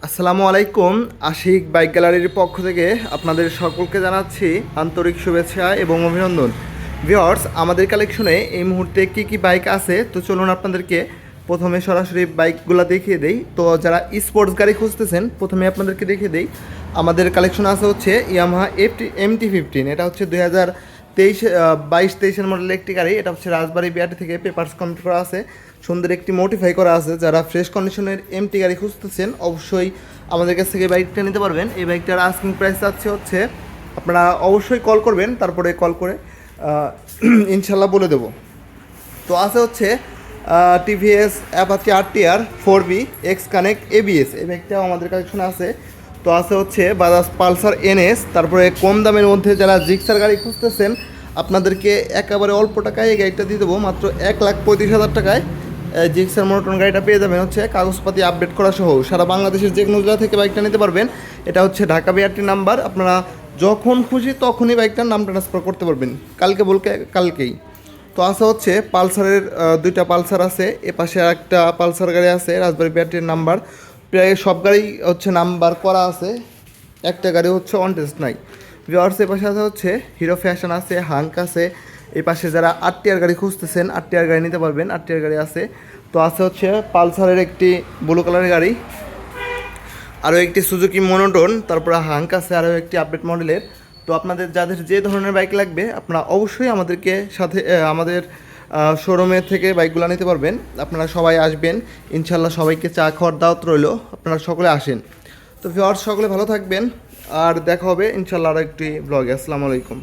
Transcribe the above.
আসসালামু আলাইকুম। আশিক বাইক গ্যালারির পক্ষ থেকে আপনাদের সকলকে জানাচ্ছি আন্তরিক শুভেচ্ছা এবং অভিনন্দন। ভিউয়ার্স, আমাদের কালেকশনে এই মুহূর্তে কি কি বাইক আছে তো চলুন আপনাদেরকে প্রথমে সরাসরি বাইকগুলো দেখিয়ে দেই। তো যারা স্পোর্টস গাড়ি খুঁজতেছেন প্রথমে আপনাদেরকে দেখিয়ে দেই। আমাদের কালেকশন আছে হচ্ছে ইয়ামাহা MT-15। এটা হচ্ছে 2023 মডেলের একটি গাড়ি। এটা হচ্ছে রাজবাড়ী বিআরটি থেকে পেপারস কমপ্লিট করা আছে, সুন্দর একটি মডিফাই করা আছে। যারা ফ্রেশ কন্ডিশনের এমটি গাড়ি খুঁজতেছেন অবশ্যই আমাদের কাছ থেকে বাইকটা নিতে পারবেন। এই বাইকটার আস্কিং প্রাইস হচ্ছে আপনারা অবশ্যই কল করবেন, তারপরে কল করে ইনশাল্লাহ বলে দেবো। তো আছে হচ্ছে TVS Apache RTR 4B x connect ABS, এই বাইকটাও আমাদের কালেকশনে আছে। তো আছে হচ্ছে বাজাজ পালসার NS। তারপরে কম দামের মধ্যে যারা জিক্সার গাড়ি খুঁজতেছেন আপনাদেরকে একেবারে অল্প টাকায় এই গাড়িটা দিয়ে দেবো, মাত্র 1,35,000 টাকায় জিক্সার মোনোটন গাড়িটা পেয়ে যাবেন হচ্ছে কাগজপাতি আপডেট করা সহ। সারা বাংলাদেশের যে কোনো জেলা থেকে বাইকটা নিতে পারবেন। এটা হচ্ছে ঢাকা বিআরটি নাম্বার, আপনারা যখন খুশি তখনই বাইকটার নাম ট্রান্সফার করতে পারবেন, কালকে বলকে কালকেই। তো আছে হচ্ছে পালসারের দুইটা পালসার আছে, এপাশে একটা পালসার গাড়ি আছে রাজবাড়ী বিআরটির নাম্বার। প্রায় সব গাড়ি হচ্ছে নাম্বার করা আছে, একটা গাড়ি হচ্ছে অন টেস্ট নাই। ভিউয়ার্স, এপাশে আছে হচ্ছে হিরো ফ্যাশন আছে, হাঙ্ক আছে। এই পাশে যারা RTR গাড়ি খুঁজতেছেন RTR গাড়ি নিতে পারবেন, RTR গাড়ি আছে। তো আছে হচ্ছে পালসারের একটি ব্লু কালারের গাড়ি, আরও একটি সুজুকি মনোটন, তারপরে হাঙ্ক আছে আরও একটি আপডেট মডেলের। তো আপনাদের যাদের যে ধরনের বাইক লাগবে আপনারা অবশ্যই আমাদেরকে সাথে আমাদের শোরুমে থেকে বাইকগুলো নিতে পারবেন। আপনারা সবাই আসবেন ইনশাল্লাহ, সবাইকে চা খাওয়ার দাওয়াত রইল, আপনারা সকলে আসেন। তো ভিউয়ার্স, সকলে ভালো থাকবেন, আর দেখা হবে ইনশাল্লাহ আরও একটি ব্লগে। আসসালামু আলাইকুম।